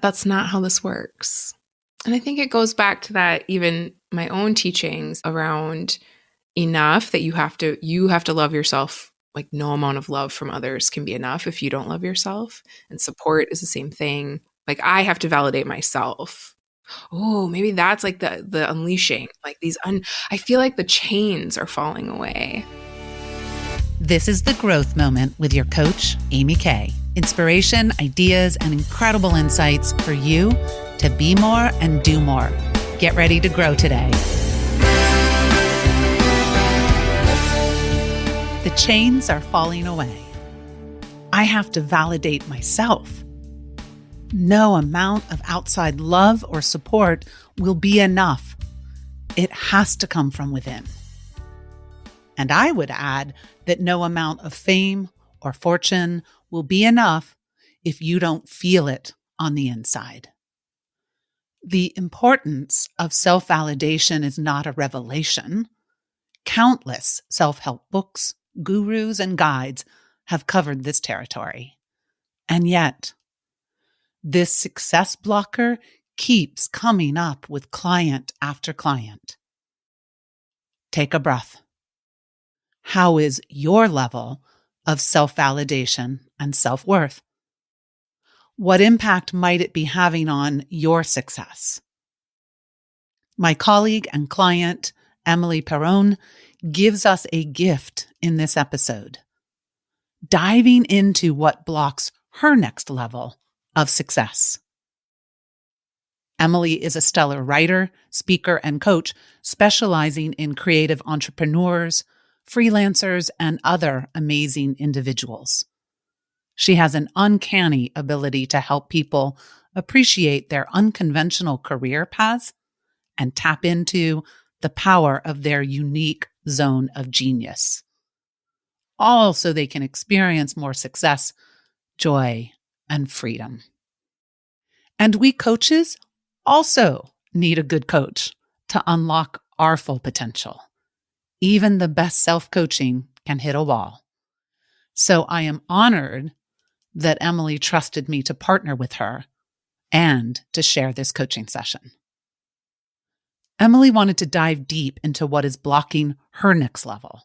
that's not how this works. And I think it goes back to that, even my own teachings around enough, that you have to love yourself. Like no amount of love from others can be enough if you don't love yourself. And support is the same thing. Like I have to validate myself. Oh, maybe that's like the unleashing. Like I feel like the chains are falling away. This is The Growth Moment with your coach, Amy Kay. Inspiration, ideas, and incredible insights for you to be more and do more. Get ready to grow today. The chains are falling away. I have to validate myself. No amount of outside love or support will be enough. It has to come from within. And I would add that no amount of fame or fortune will be enough if you don't feel it on the inside. The importance of self-validation is not a revelation. Countless self-help books, gurus, and guides have covered this territory. And yet, this success blocker keeps coming up with client after client. Take a breath. How is your level of self-validation and self-worth? What impact might it be having on your success? My colleague and client, Emily Perron, gives us a gift in this episode, diving into what blocks her next level of success. Emily is a stellar writer, speaker, and coach specializing in creative entrepreneurs, freelancers, and other amazing individuals. She has an uncanny ability to help people appreciate their unconventional career paths and tap into the power of their unique zone of genius, all so they can experience more success, joy, and freedom. And we coaches also need a good coach to unlock our full potential. Even the best self-coaching can hit a wall. So I am honored that Emily trusted me to partner with her and to share this coaching session. Emily wanted to dive deep into what is blocking her next level.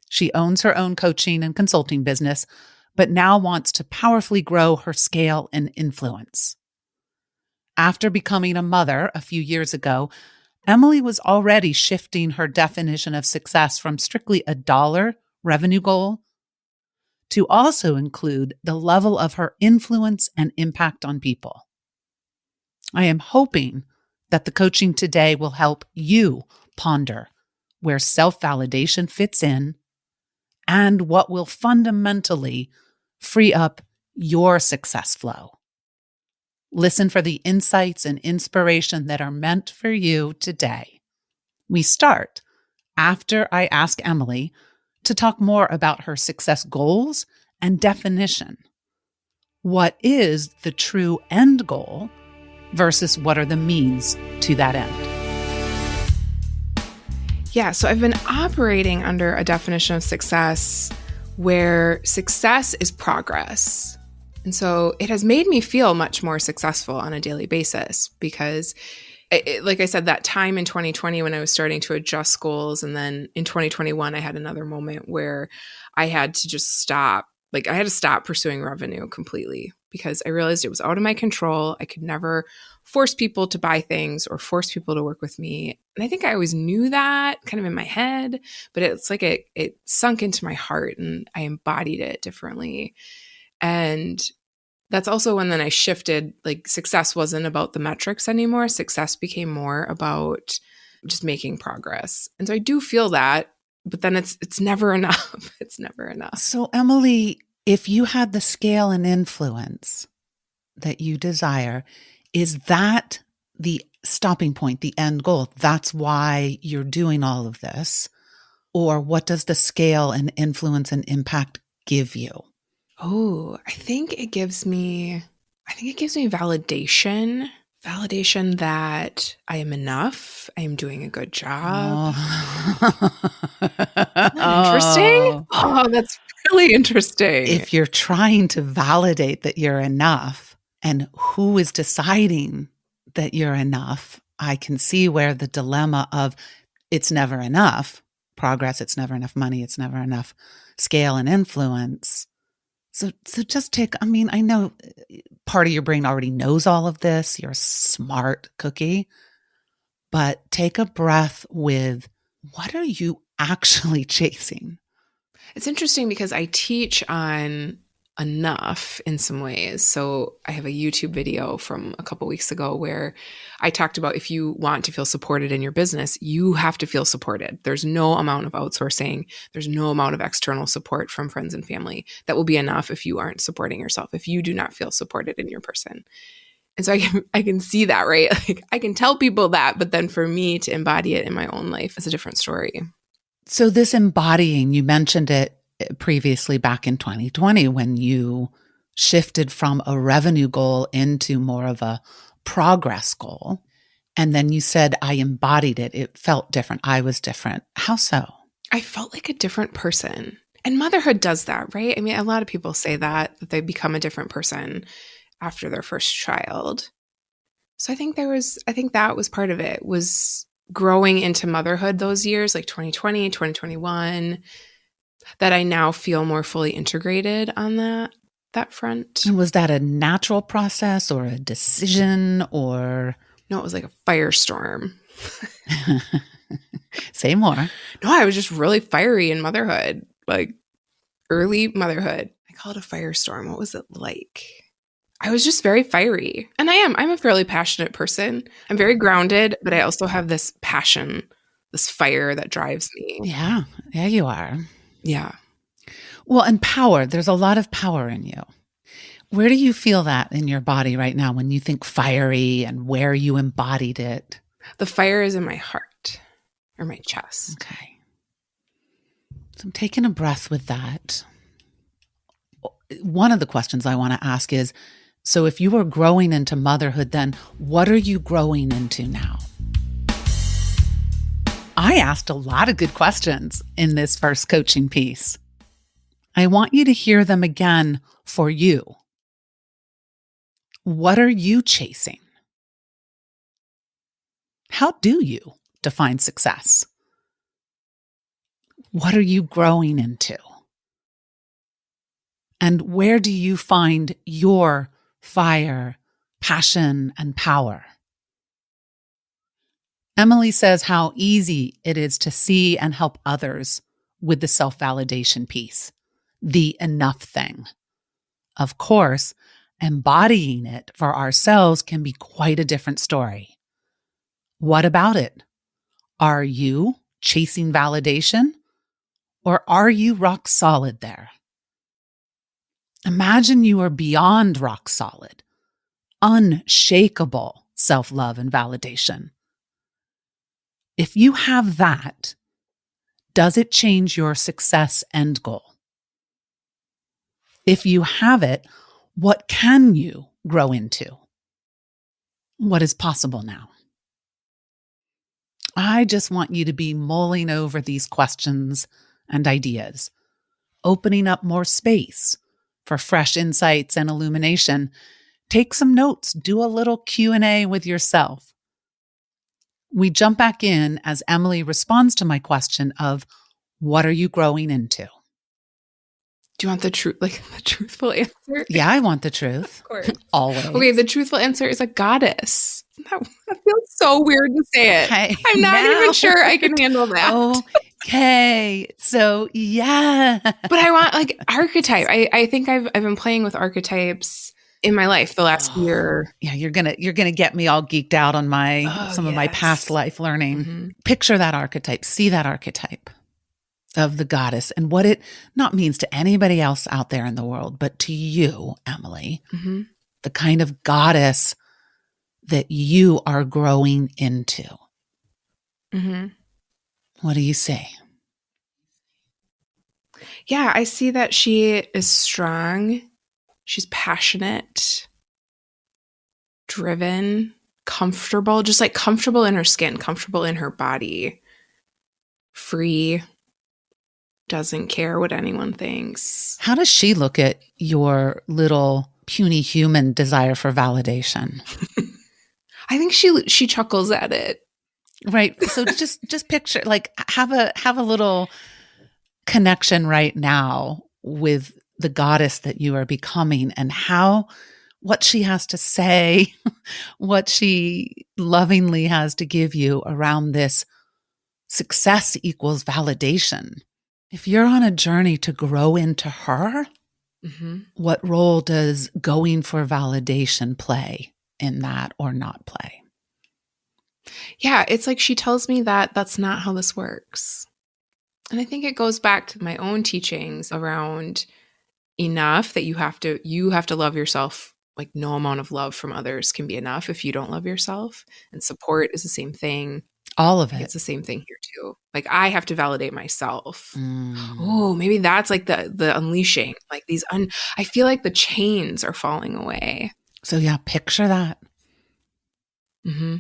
She owns her own coaching and consulting business, but now wants to powerfully grow her scale and influence. After becoming a mother a few years ago, Emily was already shifting her definition of success from strictly a dollar revenue goal to also include the level of her influence and impact on people. I am hoping that the coaching today will help you ponder where self-validation fits in and what will fundamentally free up your success flow. Listen for the insights and inspiration that are meant for you today. We start after I ask Emily to talk more about her success goals and definition. What is the true end goal versus what are the means to that end? Yeah, so I've been operating under a definition of success where success is progress. And so it has made me feel much more successful on a daily basis because, like I said, that time in 2020 when I was starting to adjust goals, and then in 2021, I had another moment where I had to just stop. Like I had to stop pursuing revenue completely because I realized it was out of my control. I could never force people to buy things or force people to work with me. And I think I always knew that kind of in my head, but it's like it sunk into my heart and I embodied it differently. And that's also when then I shifted, like success wasn't about the metrics anymore. Success became more about just making progress. And so I do feel that, but then it's never enough. It's never enough. So Emily, if you had the scale and influence that you desire, is that the stopping point, the end goal? That's why you're doing all of this? Or what does the scale and influence and impact give you? Oh, I think it gives me validation that I am enough. I am doing a good job. Interesting? Oh, that's really interesting. If you're trying to validate that you're enough, And who is deciding that you're enough? I can see where the dilemma of it's never enough progress, it's never enough money, it's never enough scale and influence. So just take, I mean, I know part of your brain already knows all of this. You're a smart cookie, but take a breath with what are you actually chasing? It's interesting because I teach on enough in some ways. So I have a YouTube video from a couple weeks ago where I talked about if you want to feel supported in your business, you have to feel supported. There's no amount of outsourcing. There's no amount of external support from friends and family that will be enough if you aren't supporting yourself, if you do not feel supported in your person. And so I can see that, right? Like I can tell people that, but then for me to embody it in my own life is a different story. So this embodying, you mentioned it previously back in 2020 when you shifted from a revenue goal into more of a progress goal. And then you said, I embodied it. It felt different. I was different. How so? I felt like a different person. And motherhood does that, right? I mean, a lot of people say that they become a different person after their first child. So I think that was part of it, was growing into motherhood those years, like 2020, 2021, that I now feel more fully integrated on that front. And was that a natural process or a decision or? No, it was like a firestorm. Say more. No, I was just really fiery in motherhood, like early motherhood. I call it a firestorm. What was it like? I was just very fiery. And I'm a fairly passionate person. I'm very grounded, but I also have this passion, this fire that drives me. Yeah. Yeah, you are. Yeah. Well, and power, there's a lot of power in you. Where do you feel that in your body right now when you think fiery and where you embodied it? The fire is in my heart or my chest. Okay. So I'm taking a breath with that. One of the questions I want to ask is, so if you were growing into motherhood, then what are you growing into now? I asked a lot of good questions in this first coaching piece. I want you to hear them again for you. What are you chasing? How do you define success? What are you growing into? And where do you find your fire, passion, and power? Emily says how easy it is to see and help others with the self-validation piece, the enough thing. Of course, embodying it for ourselves can be quite a different story. What about it? Are you chasing validation, or are you rock solid there? Imagine you are beyond rock solid, unshakable self-love and validation. If you have that, does it change your success end goal? If you have it, what can you grow into? What is possible now? I just want you to be mulling over these questions and ideas, opening up more space for fresh insights and illumination. Take some notes, do a little Q&A with yourself. We jump back in as Emily responds to my question of, what are you growing into? Do you want the truth, like the truthful answer? Yeah, I want the truth. Of course. Always. Okay, the truthful answer is a goddess. That feels so weird to say it. Okay, I'm not even sure I can handle that. Okay. So, yeah. But I want like archetype. I think I've been playing with archetypes in my life the last year. Yeah, you're gonna get me all geeked out on some of my past life learning. Mm-hmm. Picture that archetype, see that archetype of the goddess and what it not means to anybody else out there in the world, but to you, Emily, mm-hmm. the kind of goddess that you are growing into. Mm-hmm. What do you say? Yeah, I see that she is strong. She's passionate, driven, comfortable, just like comfortable in her skin, comfortable in her body, free, doesn't care what anyone thinks. How does she look at your little puny human desire for validation. I think she chuckles at it. Right. So just picture, like, have a little connection right now with the goddess that you are becoming and what she has to say, what she lovingly has to give you around this success equals validation. If you're on a journey to grow into her, what role does going for validation play in that or not play? Yeah, it's like she tells me that that's not how this works. And I think it goes back to my own teachings around enough that you have to love yourself. Like no amount of love from others can be enough if you don't love yourself. And support is the same thing. All of It's it. the same thing here too. Like I have to validate myself. Oh, maybe that's like the unleashing. Like I feel like the chains are falling away. So yeah, picture that. Mm-hmm.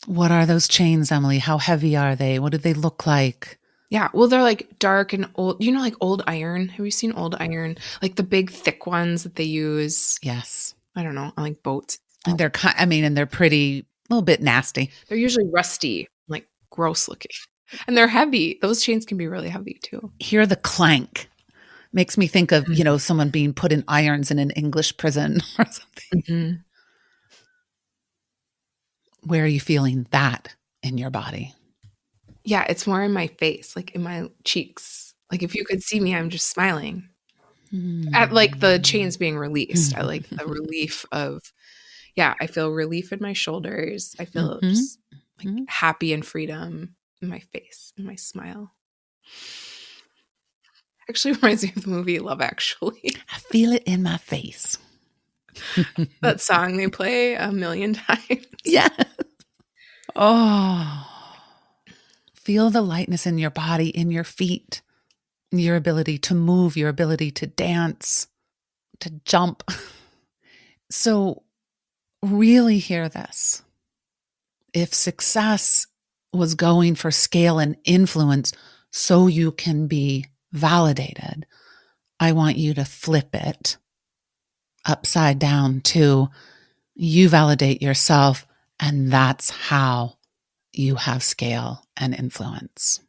What are those chains, Emily? How heavy are they? What do they look like? Yeah, well, they're like dark and old. You know, like old iron. Have you seen old iron? Like the big, thick ones that they use. Yes. I don't know, on like boats. And they're pretty, a little bit nasty. They're usually rusty, like gross looking, and they're heavy. Those chains can be really heavy too. Hear the clank. Makes me think of, someone being put in irons in an English prison or something. Mm-hmm. Where are you feeling that in your body? Yeah, it's more in my face, like in my cheeks. Like if you could see me, I'm just smiling at like the chains being released. I like the relief of, I feel relief in my shoulders. I feel just like happy and freedom in my face, in my smile. Actually reminds me of the movie Love Actually. I feel it in my face. That song they play a million times. Yeah. Oh. Feel the lightness in your body, in your feet, your ability to move, your ability to dance, to jump. So really hear this. If success was going for scale and influence so you can be validated, I want you to flip it upside down to you validate yourself, and that's how you have scale and influence.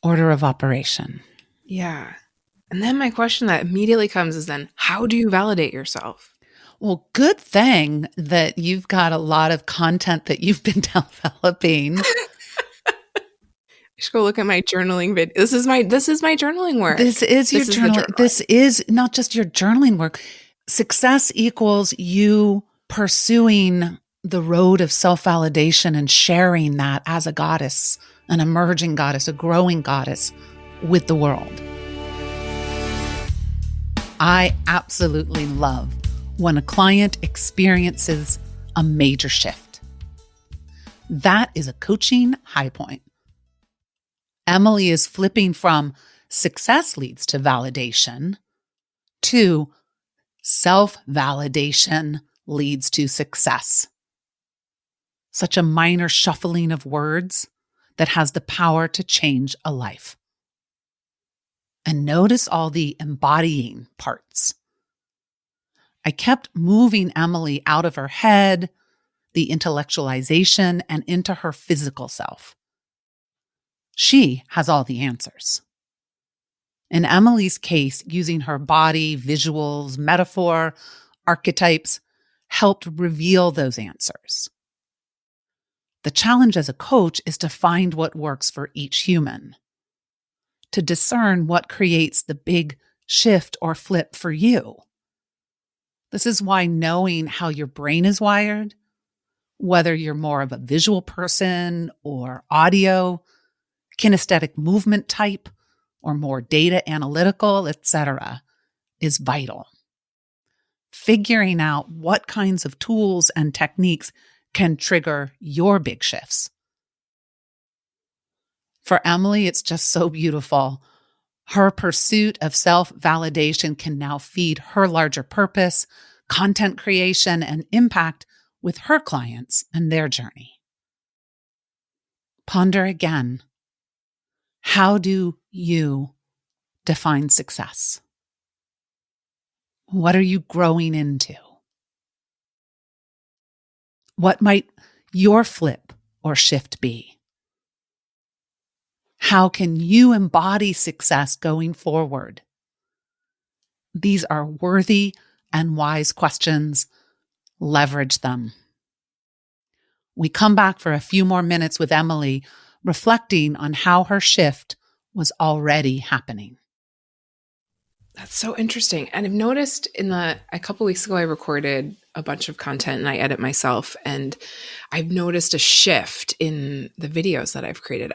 Order of operation. Yeah. And then my question that immediately comes is then, how do you validate yourself? Well, good thing that you've got a lot of content that you've been developing. I should go look at my journaling video. This is my journaling work. This is your journaling. This is not just your journaling work. Success equals you pursuing the road of self-validation and sharing that as a goddess, an emerging goddess, a growing goddess with the world. I absolutely love when a client experiences a major shift. That is a coaching high point. Emily is flipping from success leads to validation to self-validation leads to success. Such a minor shuffling of words that has the power to change a life. And notice all the embodying parts. I kept moving Emily out of her head, the intellectualization, and into her physical self. She has all the answers. In Emily's case, using her body, visuals, metaphor, archetypes helped reveal those answers. The challenge as a coach is to find what works for each human, to discern what creates the big shift or flip for you. This is why knowing how your brain is wired, whether you're more of a visual person or audio, kinesthetic movement type, or more data analytical, etc., is vital. Figuring out what kinds of tools and techniques can trigger your big shifts. For Emily, it's just so beautiful. Her pursuit of self-validation can now feed her larger purpose, content creation, and impact with her clients and their journey. Ponder again. How do you define success? What are you growing into? What might your flip or shift be? How can you embody success going forward? These are worthy and wise questions. Leverage them. We come back for a few more minutes with Emily, reflecting on how her shift was already happening. That's so interesting. And I've noticed a couple weeks ago, I recorded a bunch of content and I edit myself. And I've noticed a shift in the videos that I've created.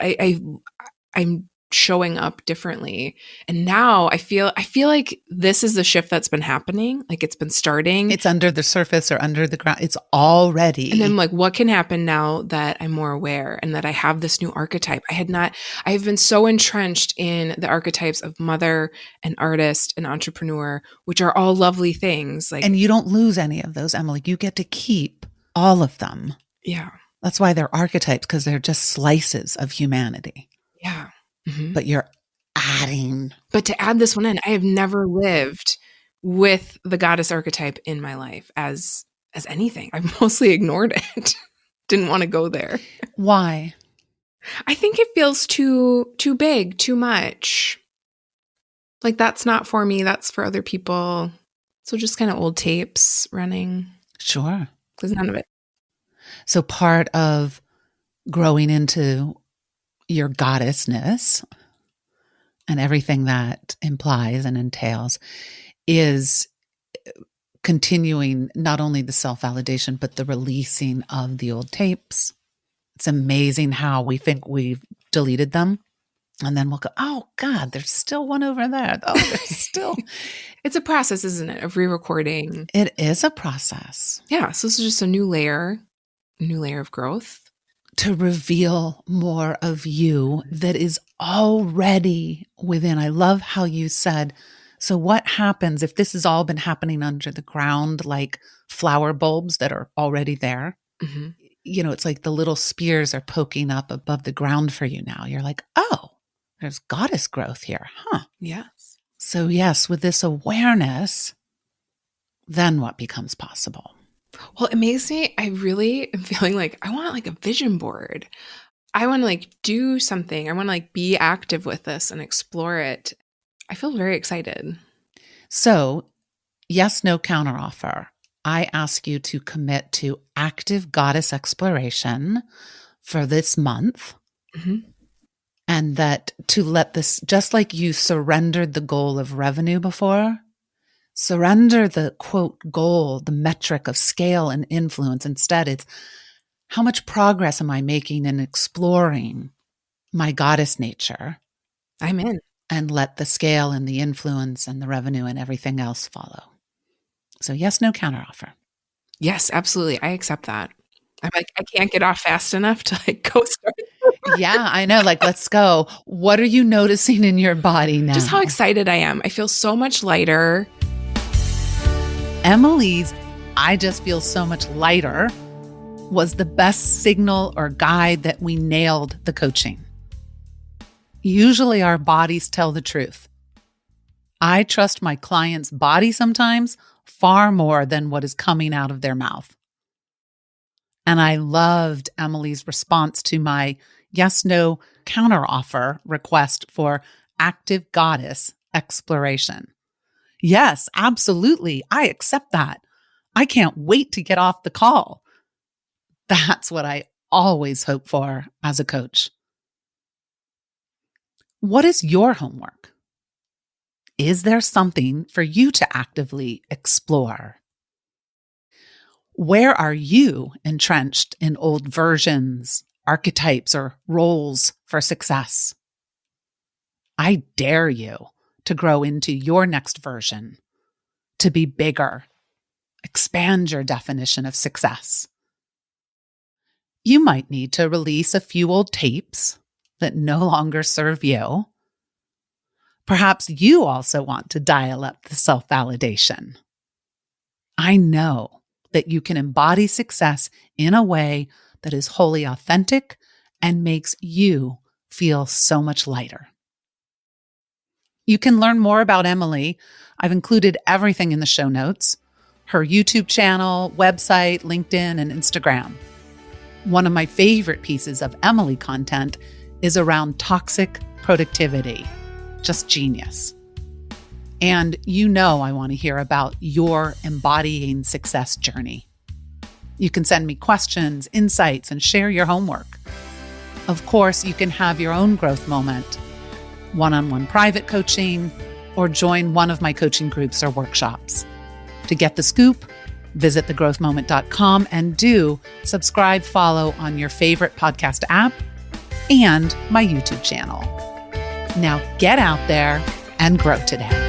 I'm showing up differently. And now I feel like this is the shift that's been happening. Like it's been starting. It's under the surface or under the ground. It's already. And then like, what can happen now that I'm more aware and that I have this new archetype? I've been so entrenched in the archetypes of mother and artist and entrepreneur, which are all lovely things. Like, and you don't lose any of those, Emily. You get to keep all of them. Yeah. That's why they're archetypes, because they're just slices of humanity. Yeah. Mm-hmm. But you're adding. But to add this one in, I have never lived with the goddess archetype in my life as anything. I've mostly ignored it. Didn't want to go there. Why? I think it feels too big, too much. Like that's not for me, that's for other people. So just kind of old tapes running. Sure. Because none of it. So part of growing into your goddessness and everything that implies and entails is continuing not only the self-validation, but the releasing of the old tapes. It's amazing how we think we've deleted them. And then we'll go, oh God, there's still one over there. Oh, there's still. It's a process, isn't it, of re-recording? It is a process. Yeah. So this is just a new layer of growth. To reveal more of you that is already within. I love how you said, so what happens if this has all been happening under the ground, like flower bulbs that are already there? Mm-hmm. You know, it's like the little spears are poking up above the ground for you now. You're like, oh, there's goddess growth here, huh? Yes. So yes, with this awareness, then what becomes possible? Well, it makes me, I really am feeling like I want like a vision board. I want to like do something. I want to like be active with this and explore it. I feel very excited. So, yes, no counteroffer. I ask you to commit to active goddess exploration for this month. Mm-hmm. And that to let this, just like you surrendered the goal of revenue before, surrender the quote goal, the metric of scale and influence. Instead, it's how much progress am I making in exploring my goddess nature? I'm in. And let the scale and the influence and the revenue and everything else follow. So yes, no counteroffer. Yes, absolutely. I accept that. I'm like, I can't get off fast enough to like go start. Yeah, I know. Like, let's go. What are you noticing in your body now? Just how excited I am. I feel so much lighter. Emily's I just feel so much lighter was the best signal or guide that we nailed the coaching. Usually our bodies tell the truth. I trust my client's body sometimes far more than what is coming out of their mouth. And I loved Emily's response to my yes-no counteroffer request for active goddess exploration. Yes, absolutely. I accept that. I can't wait to get off the call. That's what I always hope for as a coach. What is your homework? Is there something for you to actively explore? Where are you entrenched in old versions, archetypes, or roles for success? I dare you to grow into your next version, to be bigger, expand your definition of success. You might need to release a few old tapes that no longer serve you. Perhaps you also want to dial up the self-validation. I know that you can embody success in a way that is wholly authentic and makes you feel so much lighter. You can learn more about Emily I've included everything in the show notes: her YouTube channel, website, LinkedIn, and Instagram. One of my favorite pieces of Emily content is around toxic productivity. Just genius. And I want to hear about your embodying success journey. You can send me questions, insights, and share your homework. Of course, you can have your own growth moment, one-on-one private coaching, or join one of my coaching groups or workshops. To get the scoop, visit thegrowthmoment.com and do subscribe, follow on your favorite podcast app and my YouTube channel. Now get out there and grow today.